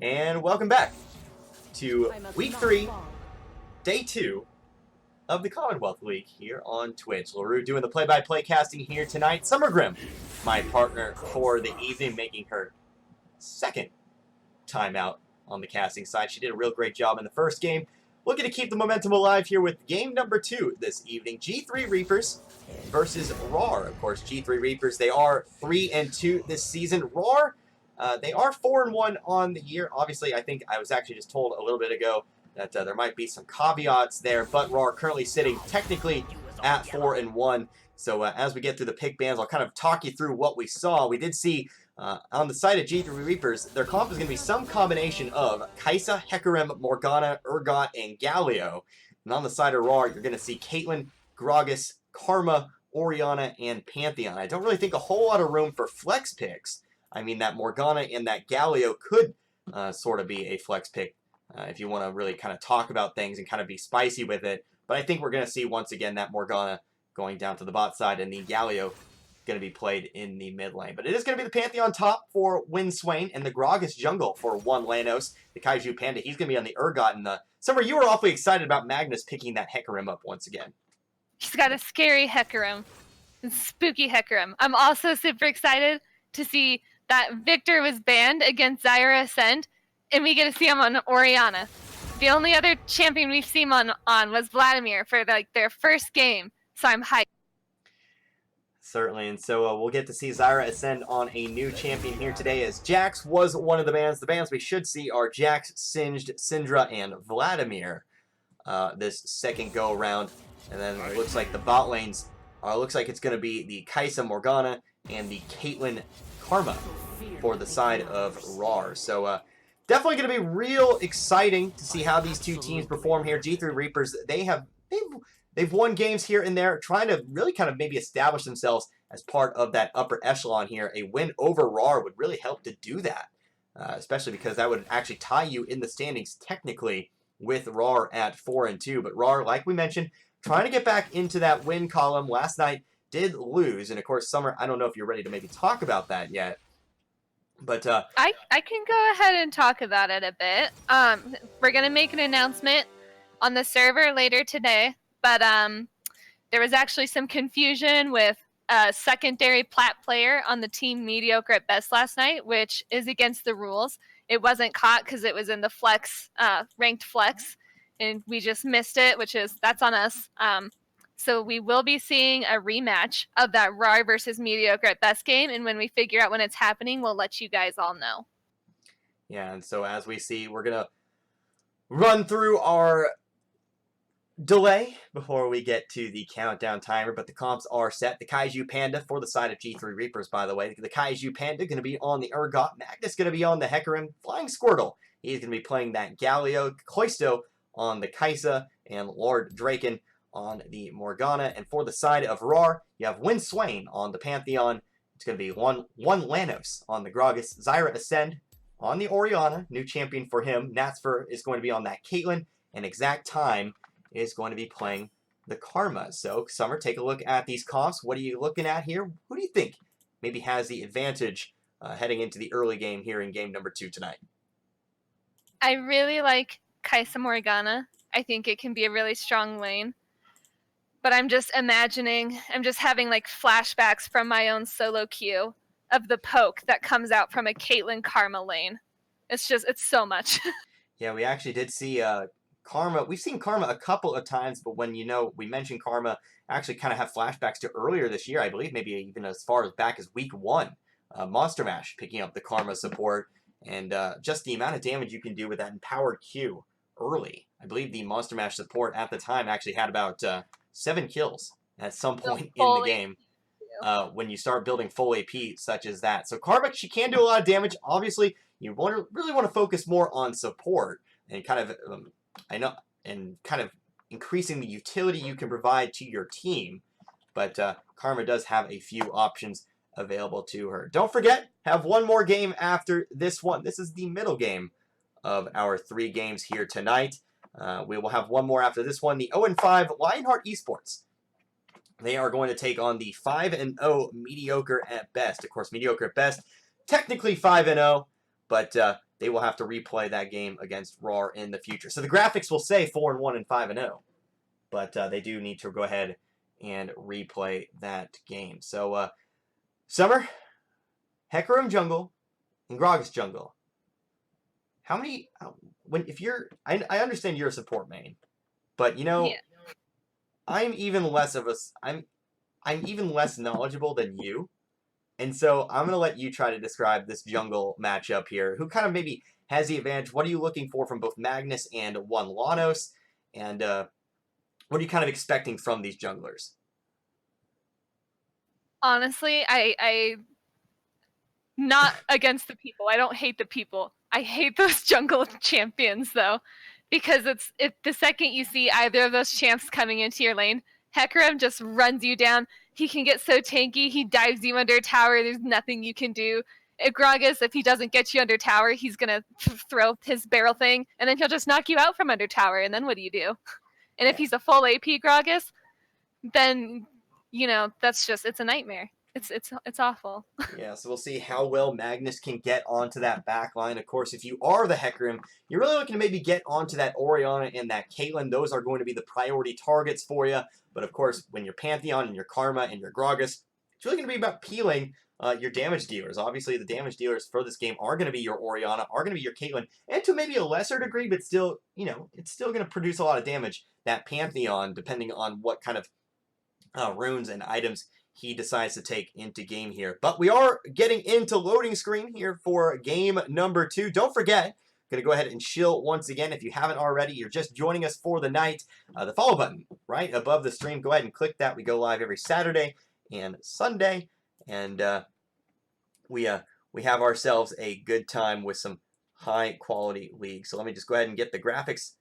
And welcome back to Week 3, Day 2 of the Commonwealth League here on Twitch. LaRue doing the play-by-play casting here tonight. Summer Grimm, my partner for the evening, making her second time out on the casting side. She did a real great job in the first game. Looking to keep the momentum alive here with game number 2 this evening. G3RvsRWR versus RWR. Of course, G3RvsRWR, they are 3-2 this season. RWR, they are 4-1 on the year. Obviously, I think I was actually just told a little bit ago that there might be some caveats there, but RWR currently sitting technically at 4-1. So as we get through the pick bands, I'll kind of talk you through what we saw. We did see on the side of G3RvsRWR, their comp is going to be some combination of Kai'Sa, Hecarim, Morgana, Urgot, and Galio. And on the side of RWR, you're going to see Caitlyn, Gragas, Karma, Orianna, and Pantheon. I don't really think a whole lot of room for flex picks. I mean, that Morgana and that Galio could sort of be a flex pick if you want to really kind of talk about things and kind of be spicy with it. But I think we're going to see once again that Morgana going down to the bot side and the Galio going to be played in the mid lane. But it is going to be the Pantheon top for Winswain and the Gragas jungle for one Lanos. The Kaiju Panda, he's going to be on the Urgot. And Summer, you were awfully excited about Magnus picking that Hecarim up once again. He's got a scary Hecarim. Spooky Hecarim. I'm also super excited to see that Victor was banned against Zyra Ascend, and we get to see him on Orianna. The only other champion we've seen on was Vladimir for their first game, so I'm hyped. Certainly, and so we'll get to see Zyra Ascend on a new champion here today, as Jax was one of the bans. The bans we should see are Jax, Singed, Syndra, and Vladimir this second go-around. And then it looks like the bot lanes looks like it's going to be the Kai'Sa Morgana and the Caitlyn Karma for the side of RWR. So definitely going to be real exciting to see how these two teams perform here. G3RvsRWR, they've won games here and there, trying to really kind of maybe establish themselves as part of that upper echelon here. A win over RWR would really help to do that, especially because that would actually tie you in the standings technically with RWR at 4-2. But RWR, like we mentioned, trying to get back into that win column. Last night did lose, and of course, Summer, I don't know if you're ready to maybe talk about that yet. But I can go ahead and talk about it a bit. We're going to make an announcement on the server later today. But there was actually some confusion with a secondary plat player on the team mediocre at best last night, which is against the rules. It wasn't caught because it was in the flex, ranked flex, and we just missed it, that's on us. So we will be seeing a rematch of that RWR versus mediocre at best game, and when we figure out when it's happening, we'll let you guys all know. Yeah, and so as we see, we're going to run through our delay before we get to the countdown timer, but the comps are set. The Kaiju Panda for the side of G3RvsRWR, by the way. The Kaiju Panda going to be on the Urgot. Magnus going to be on the Hecarim. Flying Squirtle, he's going to be playing that Galio. Cloisto on the Kai'Sa, and Lord Draken on the Morgana. And for the side of RWR, you have Winswain on the Pantheon. It's going to be one Lanos on the Gragas. Zyra Ascend on the Orianna, new champion for him. Natsfer is going to be on that Caitlyn, and Exact Time is going to be playing the Karma. So, Summer, take a look at these comps. What are you looking at here? Who do you think maybe has the advantage heading into the early game here in game number 2 tonight? I really like Kai'Sa Morgana. I think it can be a really strong lane. But I'm just having like flashbacks from my own solo queue of the poke that comes out from a Caitlyn Karma lane. It's so much. Yeah, we actually did see Karma. We've seen Karma a couple of times, but when we mentioned Karma, I actually kind of have flashbacks to earlier this year. I believe maybe even as far as back as week 1, Monster Mash picking up the Karma support, and just the amount of damage you can do with that empowered Q early. I believe the Monster Mash support at the time actually had about 7 kills at some point in the game when you start building full AP such as that. So Karma, she can do a lot of damage. Obviously, you really want to focus more on support and kind of increasing the utility you can provide to your team. But Karma does have a few options available to her. Don't forget, have one more game after this one. This is the middle game of our 3 games here tonight. We will have one more after this one. The 0-5 Lionheart Esports. They are going to take on the 5-0 mediocre at best. Of course, mediocre at best, technically 5-0, but they will have to replay that game against RAR in the future. So the graphics will say 4-1 and 5-0, but they do need to go ahead and replay that game. So Summer, Hecarim jungle, and Gragas jungle. How many? I understand you're a support main, but you know, Yeah. I'm even less knowledgeable than you. And so I'm going to let you try to describe this jungle matchup here. Who kind of maybe has the advantage? What are you looking for from both Magnus and one Lanos? And what are you kind of expecting from these junglers? Honestly, I not against the people. I don't hate the people. I hate those jungle champions though, because it's the second you see either of those champs coming into your lane, Hecarim just runs you down. He can get so tanky. He dives you under a tower. There's nothing you can do. If Gragas, if he doesn't get you under tower, he's gonna throw his barrel thing, and then he'll just knock you out from under tower. And then what do? And if he's a full AP Gragas, then you know that's just it's a nightmare. It's awful. Yeah, so we'll see how well Magnus can get onto that back line. Of course, if you are the Hecarim, you're really looking to maybe get onto that Orianna and that Caitlyn. Those are going to be the priority targets for you. But of course, when you're Pantheon and your Karma and your Gragas, it's really going to be about peeling your damage dealers. Obviously, the damage dealers for this game are going to be your Orianna, are going to be your Caitlyn, and to maybe a lesser degree, but still, you know, it's still going to produce a lot of damage. That Pantheon, depending on what kind of runes and items he decides to take into game here. But we are getting into loading screen here for game number 2. Don't forget, going to go ahead and chill once again. If you haven't already, you're just joining us for the night. The follow button right above the stream. Go ahead and click that. We go live every Saturday and Sunday. And we have ourselves a good time with some high quality leagues. So let me just go ahead and get the graphics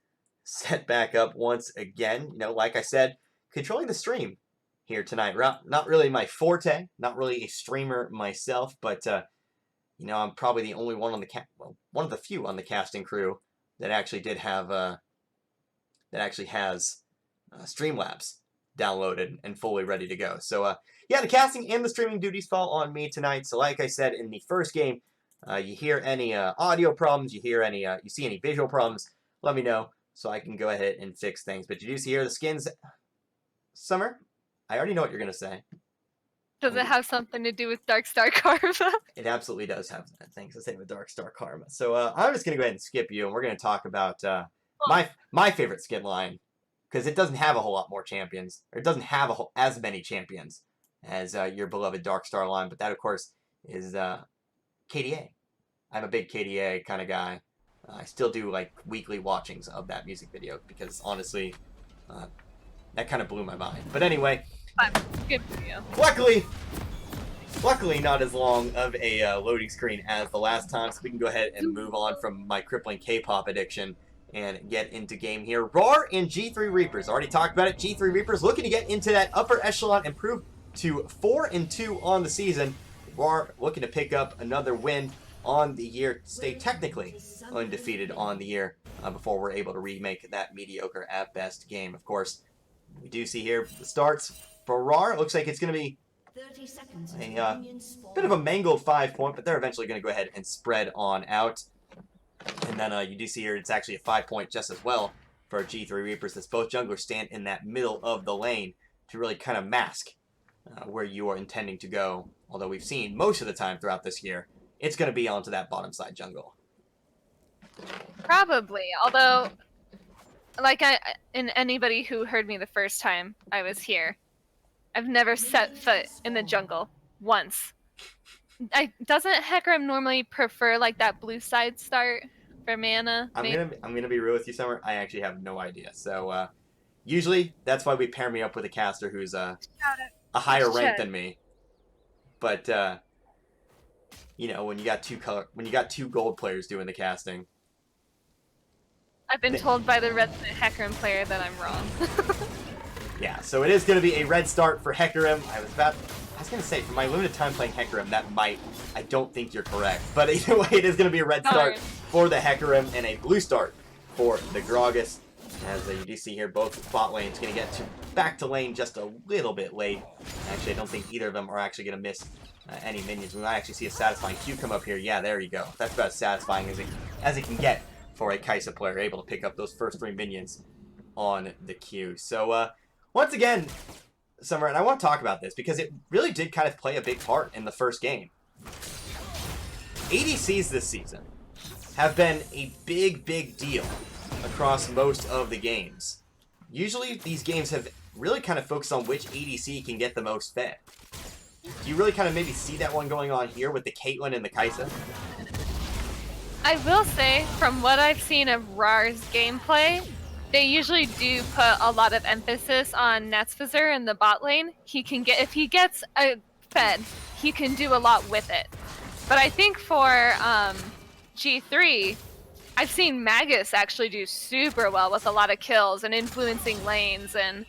set back up once again. You know, like I said, controlling the stream here tonight. Not really my forte, not really a streamer myself, but you know, I'm probably the only one on the one of the few on the casting crew that actually did have that actually has Streamlabs downloaded and fully ready to go. So yeah, the casting and the streaming duties fall on me tonight. So like I said in the first game, you hear any audio problems, you see any visual problems, let me know so I can go ahead and fix things. But you do see here the skins. Summer, I already know what you're going to say. Does it have something to do with Dark Star Karma? It absolutely does have things to say with Dark Star Karma. So I'm just going to go ahead and skip you, and we're going to talk about my favorite skin line, because it doesn't have a whole lot more champions, or it doesn't have as many champions as your beloved Dark Star line, but that, of course, is KDA. I'm a big KDA kind of guy. I still do, like, weekly watchings of that music video, because, honestly, that kind of blew my mind. But anyway, good for you. Luckily not as long of a loading screen as the last time, so we can go ahead and move on from my crippling K-pop addiction and get into game here. RAR and G3RvsRWR. Already talked about it. G3RvsRWR looking to get into that upper echelon, improve to 4-2 on the season. RAR looking to pick up another win on the year, stay technically undefeated on the year before we're able to remake that mediocre at best game. Of course, we do see here the starts for RAR. It looks like it's going to be a bit of a mangled 5-point, but they're eventually going to go ahead and spread on out. And then you do see here it's actually a 5-point just as well for G3RvsRWR, as both junglers stand in that middle of the lane to really kind of mask where you are intending to go. Although we've seen most of the time throughout this year, it's going to be onto that bottom side jungle. Probably, although, like anybody who heard me the first time I was here, I've never set foot in the jungle once. Doesn't Hecarim normally prefer like that blue side start for mana? I'm gonna be real with you, Summer. I actually have no idea. So usually that's why we pair me up with a caster who's a higher rank than me. But you know, when you got two gold players doing the casting. I've been told by the resident Hecarim player that I'm wrong. Yeah, so it is going to be a red start for Hecarim. I was going to say, for my limited time playing Hecarim, I don't think you're correct. But either way, it is going to be a red start for the Hecarim and a blue start for the Gragas. As you do see here, both bot lanes going to get back to lane just a little bit late. Actually, I don't think either of them are actually going to miss any minions. We might actually see a satisfying Q come up here. Yeah, there you go. That's about as satisfying as it as it can get for a Kai'Sa player able to pick up those first 3 minions on the queue. So, once again, Summer, and I want to talk about this because it really did kind of play a big part in the first game. ADCs this season have been a big, big deal across most of the games. Usually, these games have really kind of focused on which ADC can get the most fed. Do you really kind of maybe see that one going on here with the Caitlyn and the Kai'Sa? I will say, from what I've seen of RAR's gameplay, they usually do put a lot of emphasis on Netzviser in the bot lane. If he gets a fed, he can do a lot with it. But I think for G3, I've seen Magus actually do super well with a lot of kills and influencing lanes and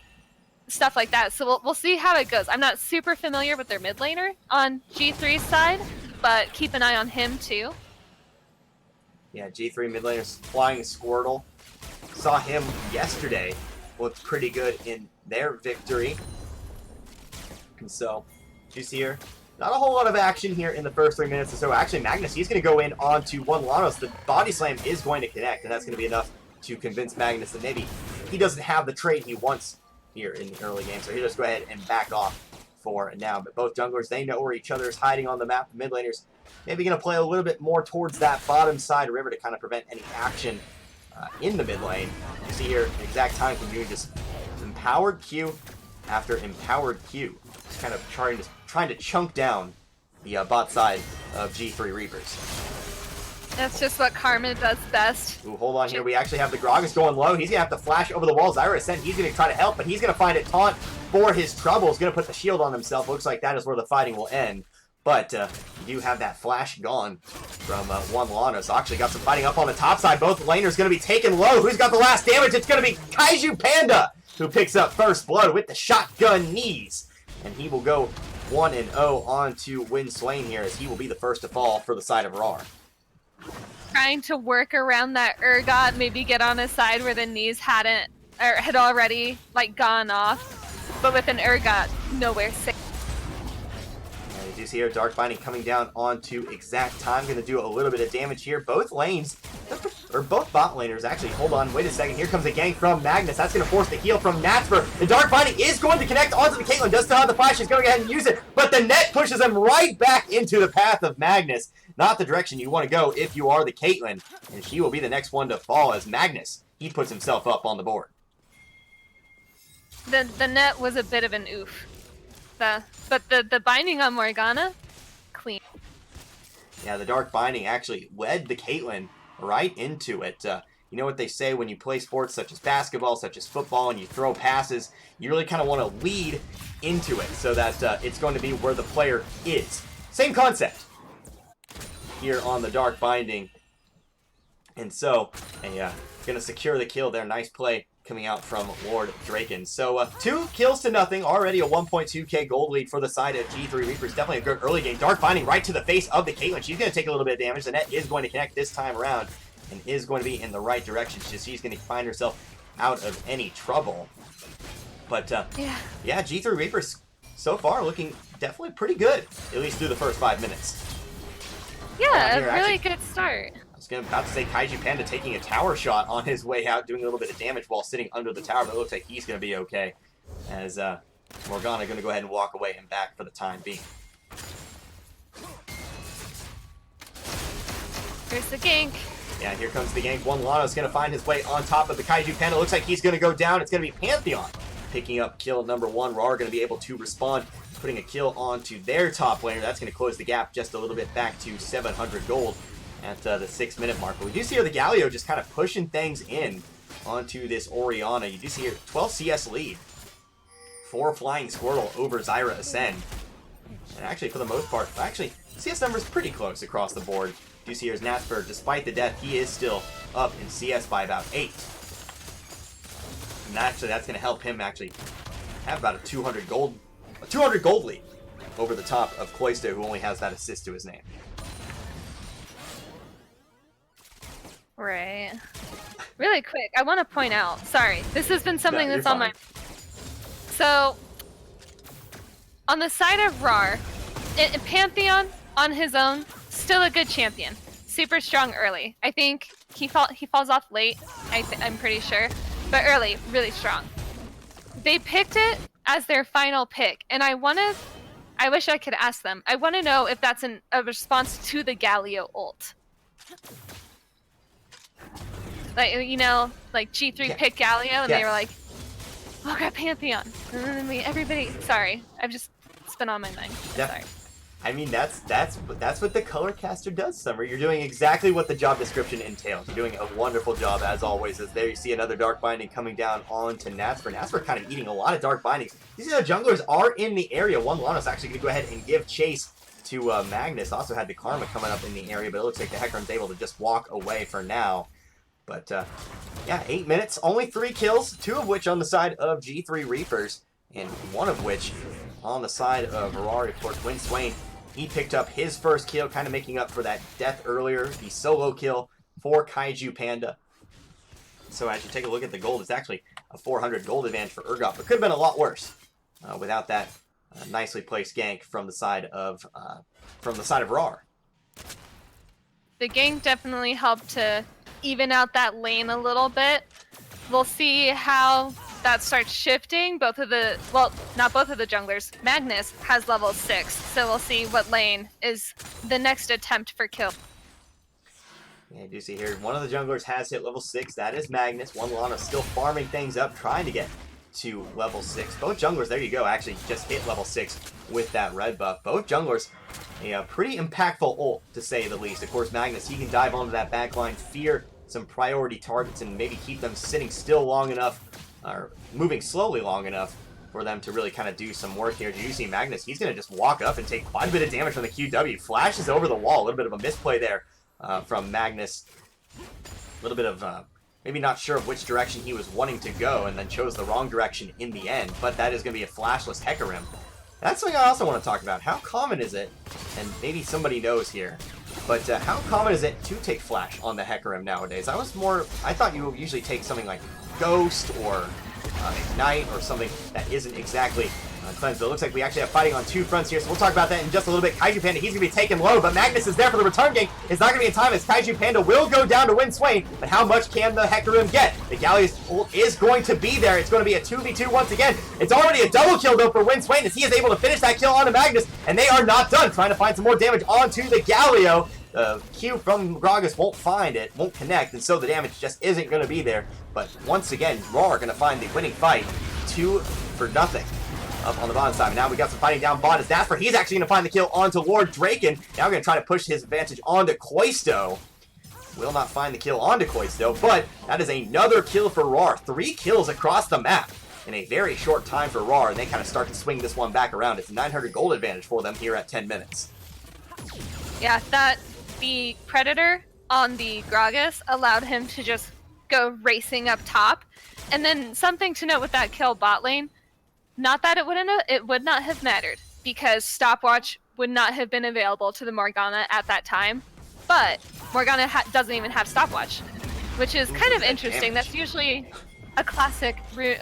stuff like that. So we'll see how it goes. I'm not super familiar with their mid laner on G3's side, but keep an eye on him too. Yeah, G3 mid laner's Flying Squirtle. Saw him yesterday. Looked pretty good in their victory. And so, you see here, not a whole lot of action here in the first 3 minutes or so. Actually, Magnus, he's going to go in onto one Lanos. The body slam is going to connect, and that's going to be enough to convince Magnus that maybe he doesn't have the trade he wants here in the early game. So he'll just go ahead and back off for now. But both junglers, they know where each other is hiding on the map. The mid laners maybe going to play a little bit more towards that bottom side river to kind of prevent any action in the mid lane. You see here, exact time from you, just empowered Q after empowered Q. Just kind of trying to chunk down the bot side of G3RvsRWR. That's just what Karma does best. Ooh, hold on here. We actually have the Gragas going low. He's going to have to flash over the wall. Zyra Ascent, he's going to try to help, but he's going to find a taunt for his trouble. He's going to put the shield on himself. Looks like that is where the fighting will end. But you do have that flash gone from one Lanos. Actually got some fighting up on the top side. Both laners going to be taken low. Who's got the last damage? It's going to be Kaiju Panda, who picks up first blood with the shotgun knees. And he will go 1-0 on to Win Swain here, as he will be the first to fall for the side of RAR. Trying to work around that Urgot, maybe get on a side where the knees had already gone off. But with an Urgot, nowhere safe. You do see here Dark Binding coming down onto exact time. Going to do a little bit of damage here. Both lanes, or both bot laners, actually. Hold on, wait a second. Here comes a gank from Magnus. That's going to force the heal from Natsper. The Dark Binding is going to connect onto the Caitlyn. Does still have the flash. He's going to go ahead and use it. But the net pushes him right back into the path of Magnus. Not the direction you want to go if you are the Caitlyn. And she will be the next one to fall as Magnus, he puts himself up on the board. The net was a bit of an oof. But the binding on Morgana, clean. Yeah, the Dark Binding actually led the Caitlyn right into it. You know what they say when you play sports such as basketball, such as football, and you throw passes, you really kind of want to lead into it so that it's going to be where the player is. Same concept here on the Dark Binding. And so, going to secure the kill there. Nice play coming out from Lord Draken. So 2 kills to nothing. Already a 1.2k gold lead for the side of G3RvsRWR. Definitely a good early game. Dark Binding right to the face of the Caitlyn. She's going to take a little bit of damage. The net is going to connect this time around and is going to be in the right direction. She's going to find herself out of any trouble. But yeah, G3RvsRWR so far looking definitely pretty good, at least through the first 5 minutes. Yeah, a really good start. I was about to say Kaiju Panda taking a tower shot on his way out, doing a little bit of damage while sitting under the tower, but it looks like he's going to be okay, as Morgana going to go ahead and walk away and back for the time being. Here's the gank. Yeah, here comes the gank. One Lano's going to find his way on top of the Kaiju Panda. Looks like he's going to go down. It's going to be Pantheon picking up kill number 1. RAR going to be able to respond, putting a kill onto their top laner. That's going to close the gap just a little bit back to 700 gold at the 6-minute mark. But we do see here the Galio just kind of pushing things in onto this Orianna. You do see here 12 CS lead for Flying Squirtle over Zyra Ascend. And actually, for the most part, CS numbers pretty close across the board. You do see here's Natsper, despite the death, he is still up in CS by about 8. And actually, that's going to help him actually have about a 200 gold lead over the top of Cloister, who only has that assist to his name. Right. Really quick, I want to point out, sorry, this has been something that's on my... So, on the side of RAR, Pantheon, on his own, still a good champion. super strong early. I think he falls off late, I'm pretty sure. But early, really strong. They picked it as their final pick, and I wish I could ask them. I want to know if that's a response to the Galio ult. Like, you know, like G3 picked Galio, and they were like, oh, grab Pantheon. And then everybody, sorry, it's been on my mind. Sorry. I mean, that's what the color caster does, Summer. You're doing exactly what the job description entails. You're doing a wonderful job, as always. As there you see another Dark Binding coming down onto Natsper. Natsper kind of eating a lot of Dark Bindings. These junglers are in the area. One Lano's actually going to go ahead and give chase to Magnus. Also had the Karma coming up in the area, but it looks like the Hecarim's able to just walk away for now. But, yeah, 8 minutes, only 3 kills, 2 of which on the side of G3RvsRWR, and 1 of which on the side of Ferrari. Of course, Win Swain, he picked up his first kill, kind of making up for that death earlier, the solo kill for Kaiju Panda. So as you take a look at the gold, it's actually a 400 gold advantage for Urgot, but could have been a lot worse without that nicely placed gank from the side of RAR. The gank definitely helped to even out that lane a little bit. We'll see how that starts shifting. Not both of the junglers. Magnus has level 6, so we'll see what lane is the next attempt for kill. Yeah, I do see here, one of the junglers has hit level 6. That is Magnus. One Lana still farming things up, trying to get to level 6. Both junglers, there you go, actually just hit level 6 with that red buff. Both junglers, a pretty impactful ult, to say the least. Of course, Magnus, he can dive onto that backline, fear some priority targets, and maybe keep them sitting still long enough, or moving slowly long enough, for them to really kind of do some work here. You see Magnus, he's going to just walk up and take quite a bit of damage from the QW. Flashes over the wall, a little bit of a misplay there from Magnus. A little bit of maybe not sure of which direction he was wanting to go, and then chose the wrong direction in the end. But that is going to be a flashless Hecarim. That's something I also want to talk about. How common is it, and maybe somebody knows here, but how common is it to take flash on the Hecarim nowadays? I thought you would usually take something like Ghost or Ignite or something that isn't exactly cleansed. But it looks like we actually have fighting on 2 fronts here, so we'll talk about that in just a little bit. Kaiju Panda, he's going to be taken low, but Magnus is there for the return gank. It's not going to be in time as Kaiju Panda will go down to Win Swain, but how much can the Hecarim get? The Galio's ult is going to be there. It's going to be a 2v2 once again. It's already a double kill, though, for Win Swain, as he is able to finish that kill onto Magnus, and they are not done, trying to find some more damage onto the Galio. Q from Gragas won't find it, won't connect, and so the damage just isn't going to be there. But once again, Raw are going to find the winning fight, 2-0 up on the bottom side. And now we got some fighting down bot as Dasper. He's actually going to find the kill onto Lord Draken. Now we're going to try to push his advantage onto Koisto. Will not find the kill onto Koisto, but that is another kill for RAR. 3 kills across the map in a very short time for RAR, and they kind of start to swing this one back around. It's a 900 gold advantage for them here at 10 minutes. Yeah, the Predator on the Gragas allowed him to just go racing up top. And then something to note with that kill bot lane, not that it would not have mattered, because stopwatch would not have been available to the Morgana at that time. But Morgana doesn't even have stopwatch, which is kind of interesting. Damage. That's usually a classic rune,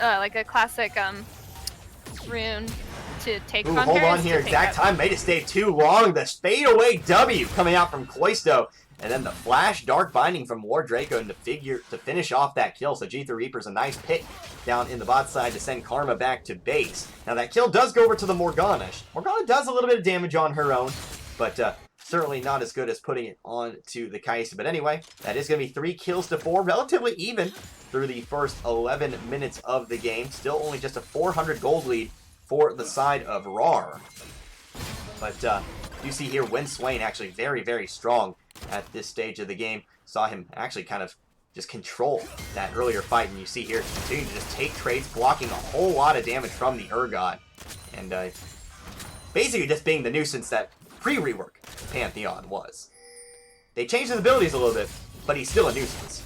rune to take from hold her. on here. Exact time made it stay too long. The fade away W coming out from Koisto. And then the flash dark binding from War Draco to finish off that kill. So G3RvsRWR's a nice pick down in the bot side to send Karma back to base. Now that kill does go over to the Morgana. Morgana does a little bit of damage on her own, but certainly not as good as putting it on to the Kai'Sa. But anyway, that is going to be 3 kills to 4. Relatively even through the first 11 minutes of the game. Still only just a 400 gold lead for the side of RAR. But you see here, Win Swain actually very, very strong at this stage of the game. Saw him actually kind of just control that earlier fight, and you see here continuing to just take trades, blocking a whole lot of damage from the Urgot, and basically just being the nuisance that pre-rework Pantheon was. They changed his abilities a little bit, but he's still a nuisance,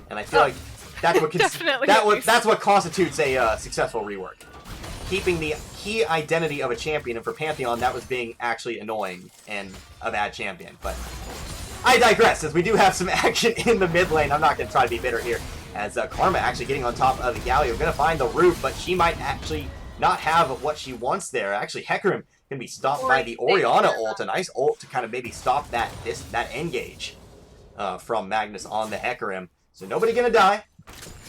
and I feel like that's what that's what constitutes a successful rework. Keeping the key identity of a champion, and for Pantheon, that was being actually annoying and a bad champion. But I digress, as we do have some action in the mid lane. I'm not going to try to be bitter here, as Karma actually getting on top of the Galio. Going to find the roof, but she might actually not have what she wants there. Actually, Hecarim going to be stopped by the Orianna ult. A nice ult to kind of maybe stop that engage. from Magnus on the Hecarim. So nobody gonna die,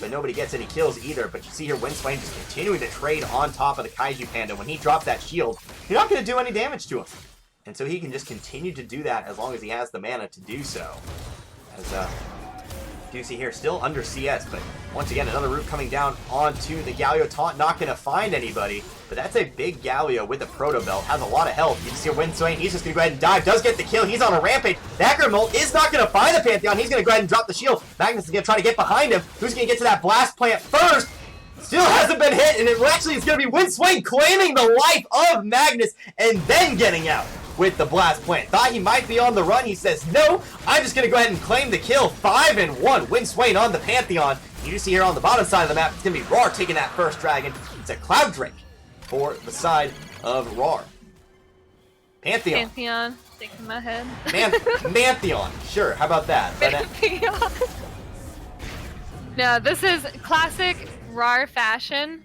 but nobody gets any kills either. But you see here Windswain just continuing to trade on top of the Kaiju Panda. When he drops that shield, you're not gonna do any damage to him. And so he can just continue to do that as long as he has the mana to do so. As you see here, still under CS, but once again, another root coming down onto the Galio taunt. Not going to find anybody, but that's a big Galio with a Proto Belt. Has a lot of health. You can see Windswain, he's just going to go ahead and dive. Does get the kill. He's on a rampage. The Hecarim ult is not going to find the Pantheon. He's going to go ahead and drop the shield. Magnus is going to try to get behind him. Who's going to get to that blast plant first? Still hasn't been hit, and it actually is going to be Windswain claiming the life of Magnus and then getting out with the blast plant. Thought he might be on the run. He says, no, I'm just going to go ahead and claim the kill. 5-1. Windswain on the Pantheon. You see here on the bottom side of the map, it's going to be RWR taking that first dragon. It's a Cloud Drake for the side of RWR. Pantheon. Pantheon. Sticking my head. Mantheon. Sure, how about that? Pantheon. No, this is classic RWR fashion.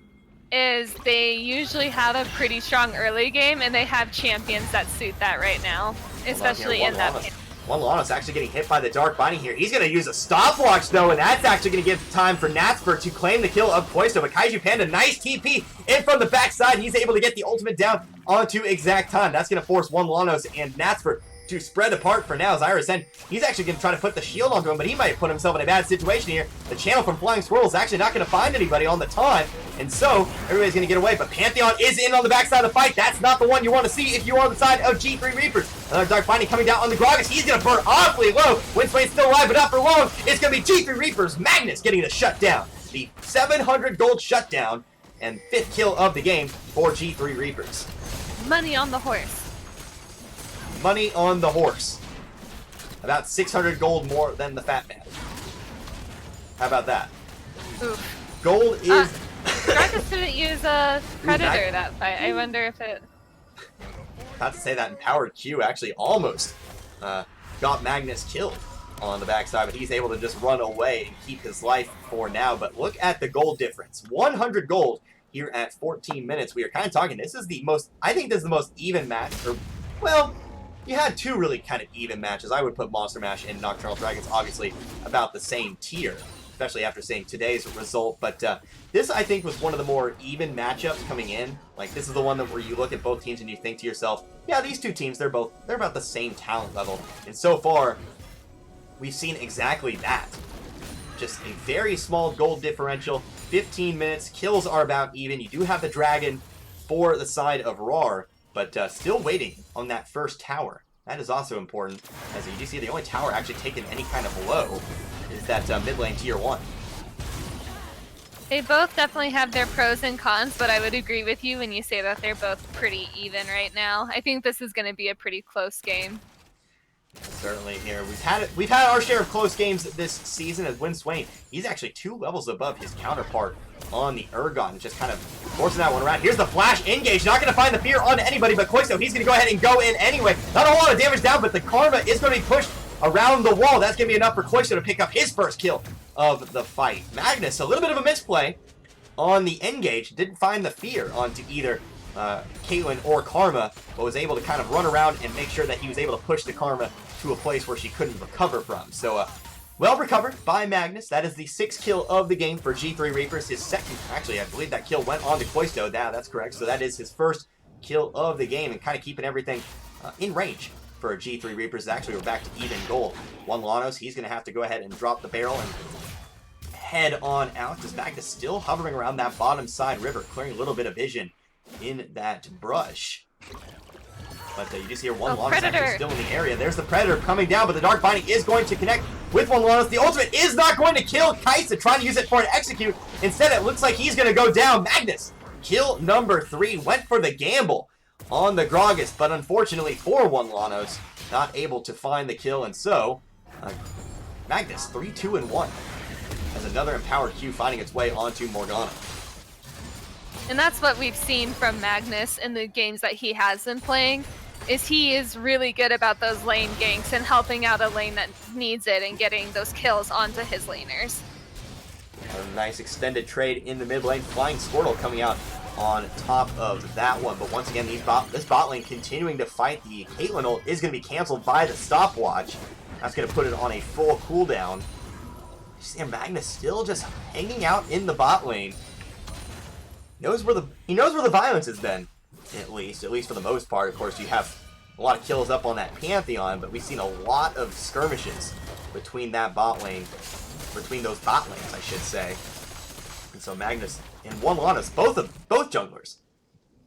Is they usually have a pretty strong early game, and they have champions that suit that right now, especially in that game. Lano's actually getting hit by the Dark Binding here. He's going to use a stopwatch, though, and that's actually going to give time for Natsper to claim the kill of Koisto. But Kaiju Panda, nice TP in from the backside. He's able to get the ultimate down onto exact time. That's going to force Lanos and Natsper to spread apart for now. As Iris, he's actually going to try to put the shield onto him, but he might put himself in a bad situation here. The channel from Flying Squirrel is actually not going to find anybody on the taunt, and so everybody's going to get away. But Pantheon is in on the backside of the fight. That's not the one you want to see if you are on the side of G3 Reapers. Another Dark Binding coming down on the Gragas. He's going to burn awfully low. Windswain's still alive, but not for long. It's going to be G3 Reapers. Magnus getting the shutdown. The 700 gold shutdown and 5th kill of the game for G3 Reapers. Money on the horse. Money on the horse. About 600 gold more than the Fat Man. How about that? Oof. Gold is... Gragas didn't use a Predator that fight. I wonder if it... About to say that Empowered Q actually almost got Magnus killed on the backside, but he's able to just run away and keep his life for now. But look at the gold difference. 100 gold here at 14 minutes. We are kind of talking, this is the most... I think this is the most even match, or... Well... You had two really kind of even matches. I would put Monster Mash and Nocturnal Dragons obviously about the same tier, especially after seeing today's result. But this, I think, was one of the more even matchups coming in. Like, this is the one that where you look at both teams and you think to yourself, yeah, these two teams, they're about the same talent level. And so far, we've seen exactly that. Just a very small gold differential, 15 minutes, kills are about even. You do have the dragon for the side of RWR, but still waiting on that first tower. That is also important, as you do see the only tower actually taking any kind of blow is that mid lane tier 1. They both definitely have their pros and cons, but I would agree with you when you say that they're both pretty even right now. I think this is going to be a pretty close game. Certainly here. We've had our share of close games this season as Windswain. He's actually 2 levels above his counterpart on the Urgot, just kind of forcing that one around. Here's the flash engage. Not going to find the fear on anybody, but Koisto, he's going to go ahead and go in anyway. Not a lot of damage down, but the Karma is going to be pushed around the wall. That's going to be enough for Koisto to pick up his first kill of the fight. Magnus, a little bit of a misplay on the engage. Didn't find the fear onto either Caitlyn or Karma, but was able to kind of run around and make sure that he was able to push the Karma to a place where she couldn't recover from. So, well recovered by Magnus. That is the 6th kill of the game for G3 Reapers. His second, actually, I believe that kill went on to Koisto. That's correct. So that is his first kill of the game and kind of keeping everything in range for G3 Reapers. Actually, we're back to even gold. One Lanos, he's going to have to go ahead and drop the barrel and head on out. As Magnus still hovering around that bottom side river, clearing a little bit of vision in that brush. But you just hear one Lanos actually still in the area. There's the Predator coming down, but the Dark Binding is going to connect with one Lanos. The ultimate is not going to kill Kaisa, trying to use it for an execute. Instead, it looks like he's going to go down. Magnus, kill number 3, went for the gamble on the Gragas, but unfortunately for one Lanos, not able to find the kill. And so, Magnus, 3-2-1, as another Empowered Q finding its way onto Morgana. And that's what we've seen from Magnus in the games that he has been playing, is he is really good about those lane ganks and helping out a lane that needs it and getting those kills onto his laners. A nice extended trade in the mid lane. Flying Squirtle coming out on top of that one. But once again, this bot lane continuing to fight. The Caitlyn ult is going to be canceled by the stopwatch. That's going to put it on a full cooldown. And Magnus still just hanging out in the bot lane. He knows where the violence has been, at least for the most part. Of course, you have a lot of kills up on that Pantheon, but we've seen a lot of skirmishes between that bot lane, between those bot lanes, I should say. And so Magnus and one Lannis, both junglers,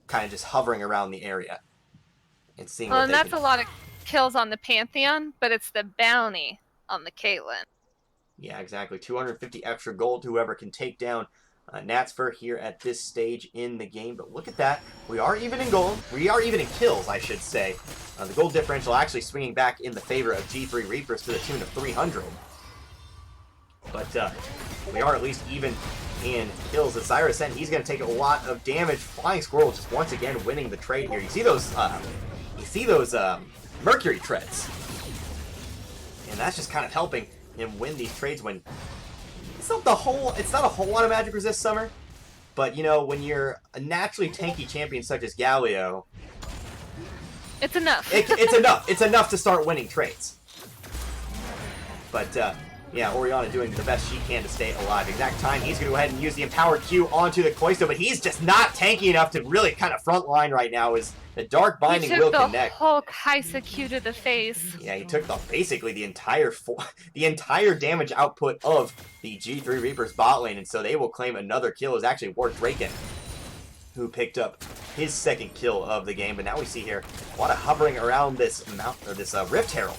kind of just hovering around the area and seeing. Well, and that's a lot of kills on the Pantheon, but it's the bounty on the Caitlyn. Yeah, exactly. 250 extra gold to whoever can take down Natsfer here at this stage in the game. But look at that. We are even in gold. We are even in kills, I should say. The gold differential actually swinging back in the favor of G3RvsRWR to the tune of 300. But we are at least even in kills. As Cyrus, he's going to take a lot of damage. Flying Squirrel just once again winning the trade here. You see those Mercury treads. And that's just kind of helping him win these trades when it's not a whole lot of magic resist Summer, but you know, when you're a naturally tanky champion such as Galio, it's enough. It's enough. It's enough to start winning trades. But yeah, Orianna doing the best she can to stay alive. Exact time, he's going to go ahead and use the empowered Q onto the Cloisto, but he's just not tanky enough to really kind of front line right now. Is the Dark Binding will connect. He took the whole Kaisa Q to the face. Yeah, he took basically the entire damage output of the G3RvsRWR's bot lane, and so they will claim another kill. It was actually Ward Draken who picked up his second kill of the game. But now we see here a lot of hovering around this Rift Herald.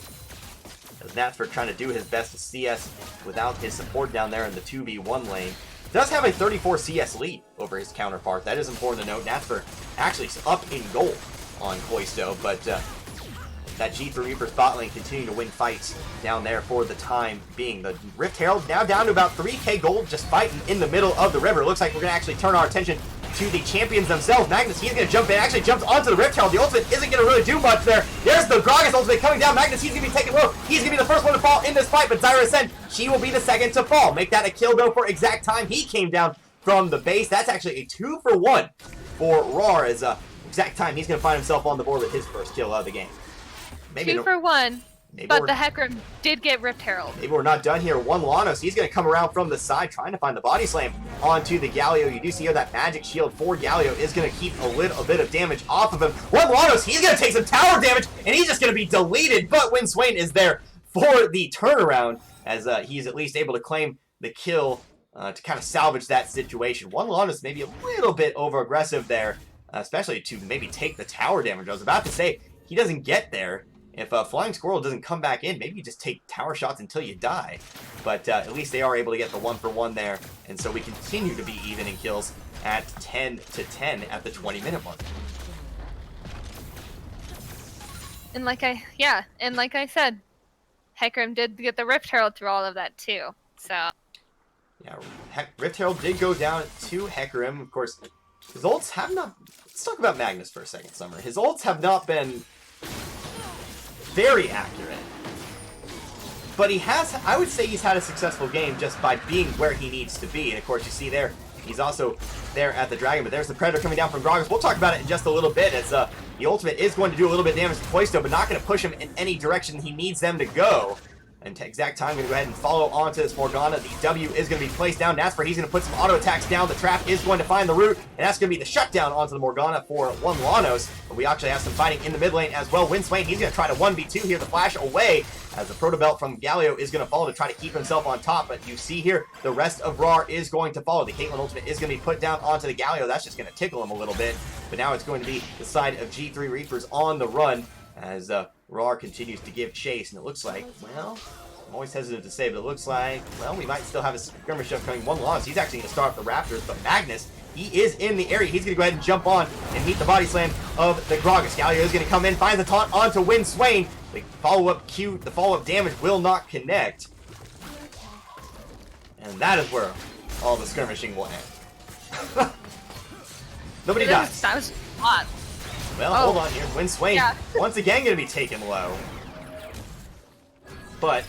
As Natsfer trying to do his best to CS without his support down there in the 2v1 lane. Does have a 34 CS lead over his counterpart. That is important to note. Natsfer actually up in gold on Cloisto, but that G3RvsRWR's bot lane continuing to win fights down there for the time being. The Rift Herald now down to about 3k gold, just fighting in the middle of the river. Looks like we're going to actually turn our attention to the champions themselves. Magnus, he's going to jump in, actually jumps onto the Rift Herald. The ultimate isn't going to really do much there. There's the Gragas ultimate coming down. Magnus, he's going to be taken low. He's going to be the first one to fall in this fight, but Zyra Ascend, she will be the second to fall. Make that a kill, though, for exact time. He came down from the base. That's actually a 2-for-1 for RvsRWR, as exact time he's going to find himself on the board with his first kill of the game. Maybe 2-for-1. But the Hecarim did get Rift Herald. Maybe we're not done here. One Lanos, he's going to come around from the side, trying to find the body slam onto the Galio. You do see here that magic shield for Galio is going to keep a little bit of damage off of him. One Lanos, he's going to take some tower damage, and he's just going to be deleted. But Winswain is there for the turnaround, as he's at least able to claim the kill to kind of salvage that situation. One Lanos maybe a little bit over-aggressive there, especially to maybe take the tower damage. I was about to say, he doesn't get there. If Flying Squirrel doesn't come back in, maybe you just take tower shots until you die. But at least they are able to get the 1-for-1 there. And so we continue to be even in kills at 10-10 at the 20-minute mark. And like I said, Hecarim did get the Rift Herald through all of that too. So yeah, Rift Herald did go down to Hecarim. Of course, his ults have not... Let's talk about Magnus for a second, Summer. His ults have not been very accurate, but he has, I would say he's had a successful game just by being where he needs to be. And of course you see there, he's also there at the Dragon, but there's the Predator coming down from Gragas. We'll talk about it in just a little bit, as the ultimate is going to do a little bit of damage to Cloisto, but not going to push him in any direction he needs them to go. And exact time, going to go ahead and follow onto this Morgana. The W is going to be placed down. Natsfer, he's going to put some auto attacks down. The trap is going to find the root, and that's going to be the shutdown onto the Morgana for one Lanos. But we actually have some fighting in the mid lane as well. Winswain, he's going to try to 1v2 here. The flash away as the Proto Belt from Galio is going to follow to try to keep himself on top. But you see here, the rest of RvsRWR is going to follow. The Caitlyn ultimate is going to be put down onto the Galio. That's just going to tickle him a little bit. But now it's going to be the side of G3RvsRWR on the run as RvsRWR continues to give chase. And it looks like, well, I'm always hesitant to say, but it looks like, well, we might still have a skirmish upcoming. One loss. He's actually going to start up the Raptors, but Magnus, he is in the area. He's going to go ahead and jump on and meet the body slam of the Gragas. Galio is going to come in, finds the taunt onto Winswain. The follow-up Q, the follow-up damage will not connect. And that is where all the skirmishing will end. Nobody dies. That was a lot. Well, hold on here. Winswain, once again, going to be taken low. But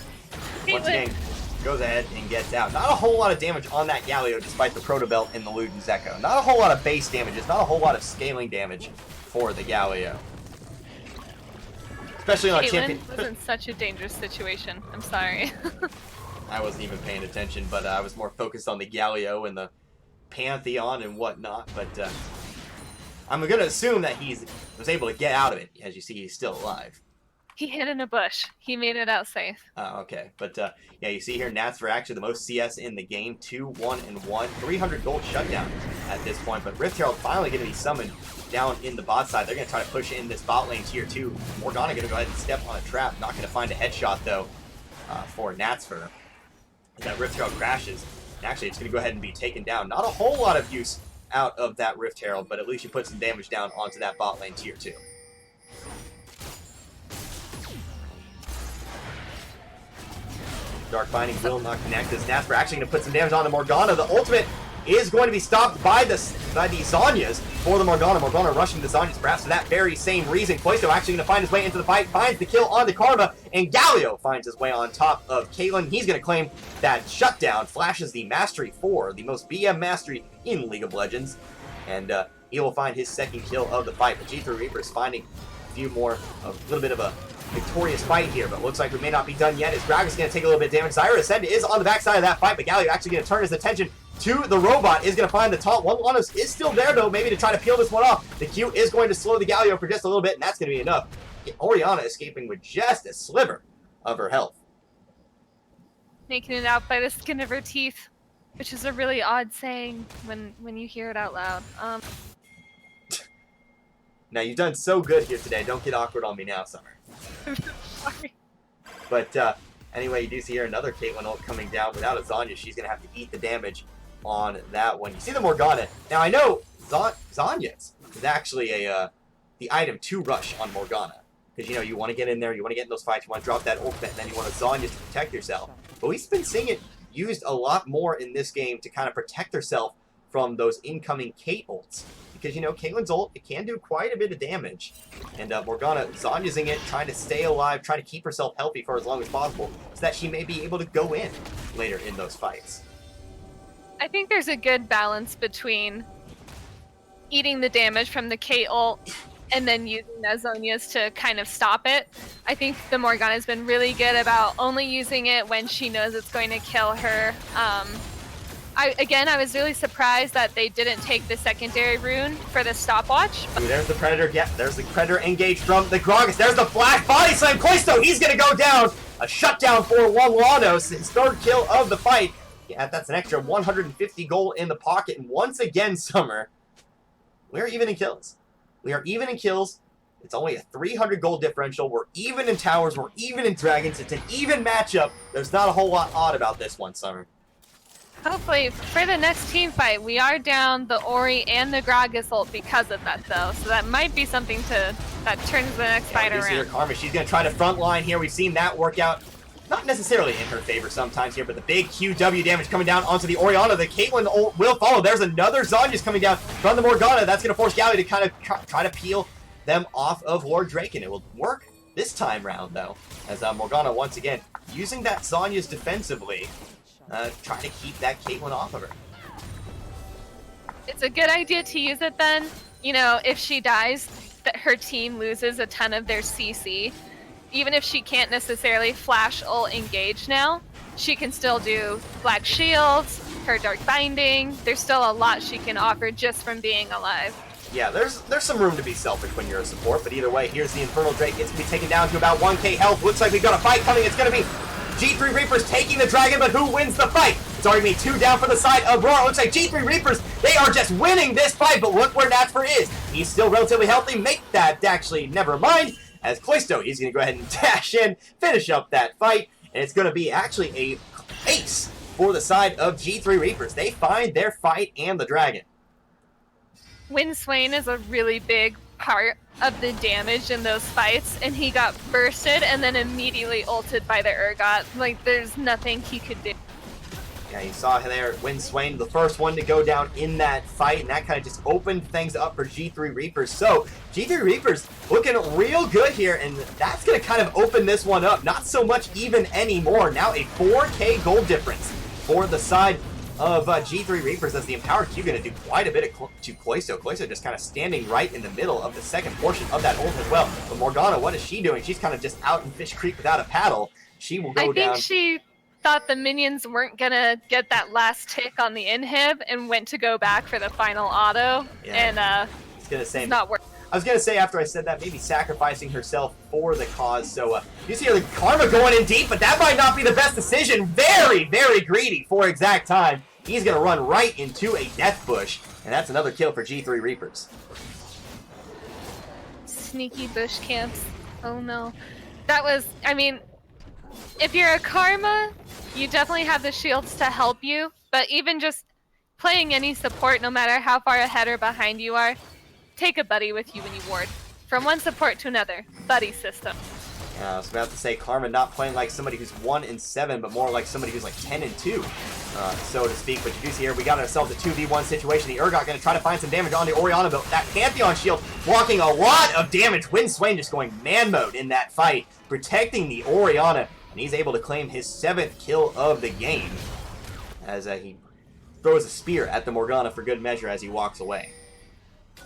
once again, goes ahead and gets out. Not a whole lot of damage on that Galio, despite the Proto Belt and the Luden Zeko. Not a whole lot of base damages, not a whole lot of scaling damage for the Galio. especially on a champion. Caitlyn was in such a dangerous situation. I'm sorry. I wasn't even paying attention, but I was more focused on the Galio and the Pantheon and whatnot. But I'm going to assume that he was able to get out of it. As you see, he's still alive. He hid in a bush. He made it out safe. Okay. But yeah, you see here, Nats actually the most CS in the game. 2-1-1. 300 gold shutdown at this point. But Rift Herald finally going to be summoned down in the bot side. They're going to try to push in this bot lane tier 2. Morgana going to go ahead and step on a trap. Not going to find a headshot, though, for Nats for that Rift Herald crashes. And actually, it's going to go ahead and be taken down. Not a whole lot of use out of that Rift Herald, but at least you put some damage down onto that bot lane tier 2. Dark Binding will not connect as Nasper actually going to put some damage on the Morgana. The ultimate is going to be stopped by the Zhonya's for the Morgana. Morgana rushing the Zhonya's perhaps for that very same reason. Cloisto actually going to find his way into the fight, finds the kill on the Karma, and Galio finds his way on top of Caitlyn. He's going to claim that shutdown, flashes the Mastery 4, the most BM Mastery in League of Legends, and he will find his second kill of the fight. But G3RvsRWR is finding a little bit of a victorious fight here, but looks like we may not be done yet as Gragas is going to take a little bit of damage. Zyra Ascend is on the backside of that fight, but Galio actually going to turn his attention to the robot, is going to find the taunt. Lanos is still there, though, maybe to try to peel this one off. The Q is going to slow the Galio for just a little bit, and that's going to be enough. Orianna escaping with just a sliver of her health. Making it out by the skin of her teeth, which is a really odd saying when you hear it out loud. Now, you've done so good here today. Don't get awkward on me now, Summer. Sorry. But anyway, you do see here another Caitlyn ult coming down without a Zhonya. She's going to have to eat the damage on that one. You see the Morgana. Now, I know Zhonya's is actually the item to rush on Morgana. Because, you know, you want to get in there, you want to get in those fights, you want to drop that ultimate, and then you want a Zhonya's to protect yourself. But we've been seeing it used a lot more in this game to kind of protect herself from those incoming Kate ults. Because, you know, Caitlyn's ult, it can do quite a bit of damage. And Morgana Zhonya's-ing it, trying to stay alive, trying to keep herself healthy for as long as possible, so that she may be able to go in later in those fights. I think there's a good balance between eating the damage from the Kate ult and then using the Zhonya's to kind of stop it. I think the Morgana's been really good about only using it when she knows it's going to kill her. I was really surprised that they didn't take the secondary rune for the stopwatch. Ooh, there's the Predator. Yeah, there's the Predator engaged from the Gragas. There's the Black Body Slam. Cloisto, he's going to go down. A shutdown for Lanos, his third kill of the fight. Yeah, that's an extra 150 gold in the pocket. And once again, Summer, we're even in kills. We are even in kills. It's only a 300 gold differential. We're even in towers. We're even in dragons. It's an even matchup. There's not a whole lot odd about this one, Summer. Hopefully, for the next team fight, we are down the Ori and the Gragas ult because of that, though. So that might be something that turns the next fight around. Here, Karma, she's going to try to front line here. We've seen that work out. Not necessarily in her favor sometimes here, but the big QW damage coming down onto the Orianna. The Caitlyn ult will follow. There's another Zhonya's coming down from the Morgana. That's going to force Galio to kind of try to peel them off of Lord Drake, and it will work this time round, though, as Morgana once again using that Zhonya's defensively. Trying to keep that Caitlyn off of her. It's a good idea to use it then. You know, if she dies, that her team loses a ton of their CC. Even if she can't necessarily flash ult engage now, she can still do Black Shields, her Dark Binding. There's still a lot she can offer just from being alive. Yeah, there's some room to be selfish when you're a support, but either way, here's the Infernal Drake. It's going to be taken down to about 1k health. Looks like we've got a fight coming. It's going to be G3RvsRWR taking the dragon, but who wins the fight? It's already going to be 2 down for the side of Roar. It looks like G3RvsRWR, they are just winning this fight, but look where Natspur is. He's still relatively healthy. Make that actually never mind. As Cloisto, he's going to go ahead and dash in, finish up that fight, and it's going to be actually a ace for the side of G3RvsRWR. They find their fight and the dragon. Win Swain is a really big part of the damage in those fights, and he got bursted and then immediately ulted by the Urgot. Like, there's nothing he could do. Yeah, you saw there, Win Swain, the first one to go down in that fight, and that kind of just opened things up for G3RvsRWR. So, G3RvsRWR's looking real good here, and that's going to kind of open this one up. Not so much even anymore. Now a 4k gold difference for the side of G3RvsRWR as the Empowered Q going to do quite a bit to Cloysto. Cloysto just kind of standing right in the middle of the second portion of that ult as well. But Morgana, what is she doing? She's kind of just out in Fish Creek without a paddle. She will go down. I think she thought the minions weren't going to get that last tick on the inhib and went to go back for the final auto. Yeah. And it's not working. I was going to say after I said that, maybe sacrificing herself for the cause. So you see the Karma going in deep, but that might not be the best decision. Very, very greedy for exact time. He's going to run right into a death bush, and that's another kill for G3RvsRWR. Sneaky bush camps. Oh no. That was, I mean, if you're a Karma, you definitely have the shields to help you, but even just playing any support, no matter how far ahead or behind you are, take a buddy with you when you ward. From one support to another. Buddy system. I was about to say Karma not playing like somebody who's 1-7, but more like somebody who's like 10-2, so to speak. But you do see here, we got ourselves a 2v1 situation. The Urgot going to try to find some damage on the Orianna, but that Pantheon shield blocking a lot of damage. Winswain just going man mode in that fight, protecting the Orianna, and he's able to claim his 7th kill of the game as he throws a spear at the Morgana for good measure as he walks away.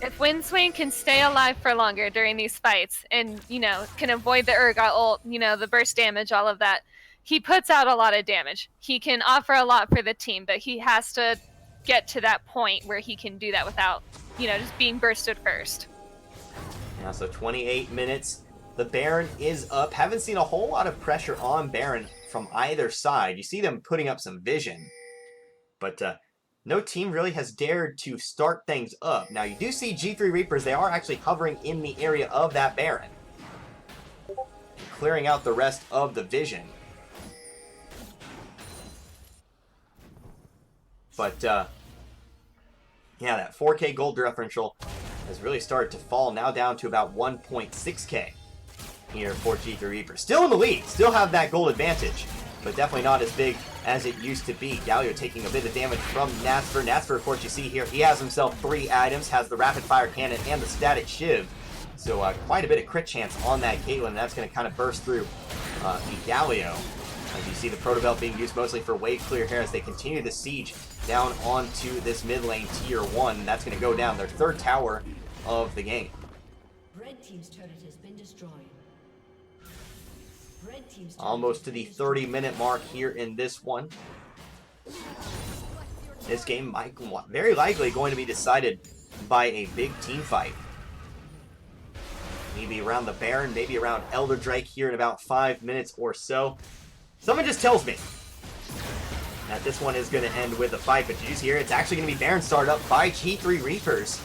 If Winswain can stay alive for longer during these fights and, you know, can avoid the Urgot ult, you know, the burst damage, all of that, he puts out a lot of damage. He can offer a lot for the team, but he has to get to that point where he can do that without, you know, just being bursted first. Yeah, so 28 minutes. The Baron is up. Haven't seen a whole lot of pressure on Baron from either side. You see them putting up some vision, but no team really has dared to start things up. Now, you do see G3RvsRWR, they are actually hovering in the area of that Baron, clearing out the rest of the vision. But, yeah, that 4K gold differential has really started to fall, now down to about 1.6K here for G3RvsRWR. Still in the lead, still have that gold advantage, but definitely not as big as it used to be. Galio taking a bit of damage from Nasper. Nasper, of course, you see here, he has himself 3 items, has the rapid fire cannon and the static shiv. So quite a bit of crit chance on that Caitlyn, and that's going to kind of burst through the Galio. As you see the Proto Belt being used mostly for wave clear here as they continue the siege down onto this mid lane tier 1. That's going to go down, their 3rd tower of the game. Red team's turret has been destroyed. Almost to the 30-minute mark here in this one. This game might very likely going to be decided by a big team fight. Maybe around the Baron, maybe around Elder Drake here in about 5 minutes or so. Someone just tells me that this one is going to end with a fight, but you see here, it's actually going to be Baron started up by G3RvsRWR.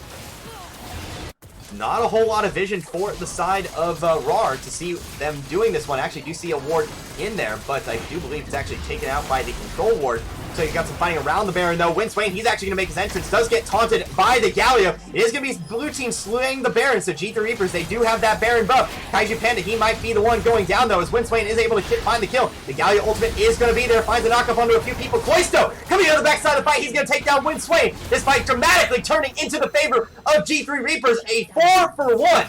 Not a whole lot of vision for the side of RAR to see them doing this one. Actually, do see a ward in there, but I do believe it's actually taken out by the control ward. So you got some fighting around the Baron, though. Winswain, he's actually going to make his entrance. Does get taunted by the Galio. It is going to be blue team slaying the Baron, so G3RvsRWR, they do have that Baron buff. Kaiju Panda, he might be the one going down, though, as Winswain is able to find the kill. The Galio ultimate is going to be there, finds a knock-up onto a few people. Cloysto coming out of the backside of the fight. He's going to take down Winswain. This fight dramatically turning into the favor of G3RvsRWR, a 4-for-1.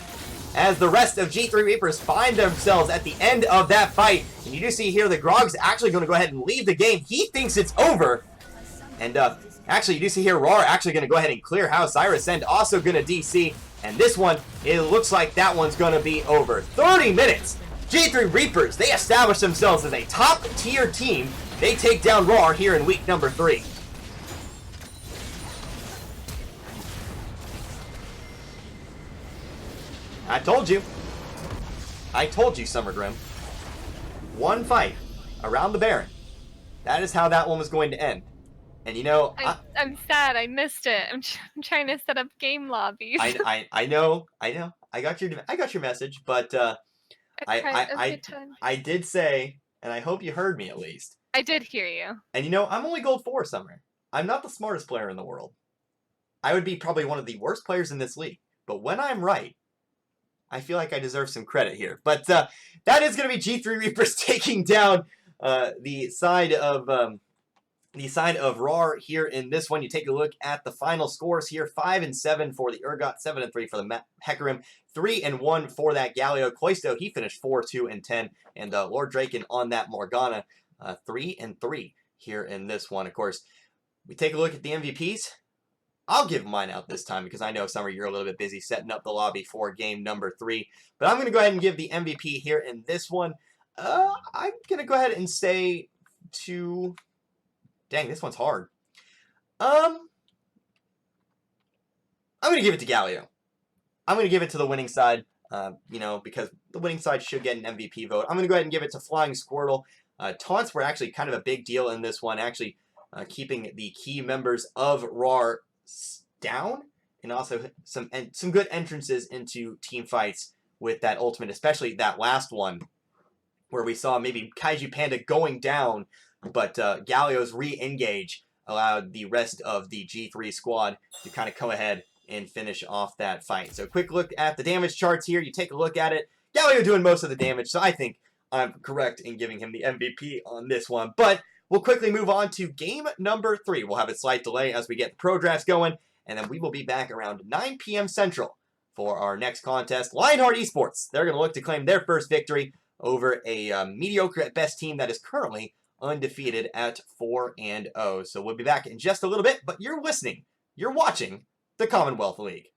As the rest of G3RvsRWR find themselves at the end of that fight. And you do see here the Grog's actually going to go ahead and leave the game. He thinks it's over. And actually, you do see here RAR actually going to go ahead and clear house. Irisend also going to DC. And this one, it looks like that one's going to be over. 30 minutes. G3RvsRWR, they establish themselves as a top-tier team. They take down RAR here in week number 3. I told you. I told you, Summer Grim. One fight around the Baron. That is how that one was going to end. And you know, I'm sad. I missed it. I'm trying to set up game lobbies. I know. I got your message, but I did say, and I hope you heard me at least. I did hear you. And you know, I'm only gold 4, Summer. I'm not the smartest player in the world. I would be probably one of the worst players in this league. But when I'm right, I feel like I deserve some credit here. But that is going to be G3RvsRWR taking down the side of RAR here in this one. You take a look at the final scores here: 5-7 for the Urgot, 7-3 for the Hecarim, 3-1 for that Galio. Cloysto, he finished 4-2-10, and Lord Draken on that Morgana, 3-3 here in this one. Of course, We take a look at the MVPs. I'll give mine out this time because I know Summer, you're a little bit busy setting up the lobby for game number 3. But I'm going to go ahead and give the MVP here in this one. I'm going to go ahead and say to... Dang, this one's hard. I'm going to give it to Galio. I'm going to give it to the winning side, because the winning side should get an MVP vote. I'm going to go ahead and give it to Flying Squirtle. Taunts were actually kind of a big deal in this one, actually keeping the key members of RAR down, and also some good entrances into team fights with that ultimate, especially that last one where we saw maybe Kaiju Panda going down, but Galio's re-engage allowed the rest of the G3 squad to kind of come ahead and finish off that fight. So quick look at the damage charts here. You take a look at it. Galio doing most of the damage, so I think I'm correct in giving him the MVP on this one. But we'll quickly move on to game number 3. We'll have a slight delay as we get the pro drafts going, and then we will be back around 9 p.m. Central for our next contest. Lionheart Esports, they're going to look to claim their first victory over a mediocre at best team that is currently undefeated at 4-0. So we'll be back in just a little bit, but you're watching the Commonwealth League.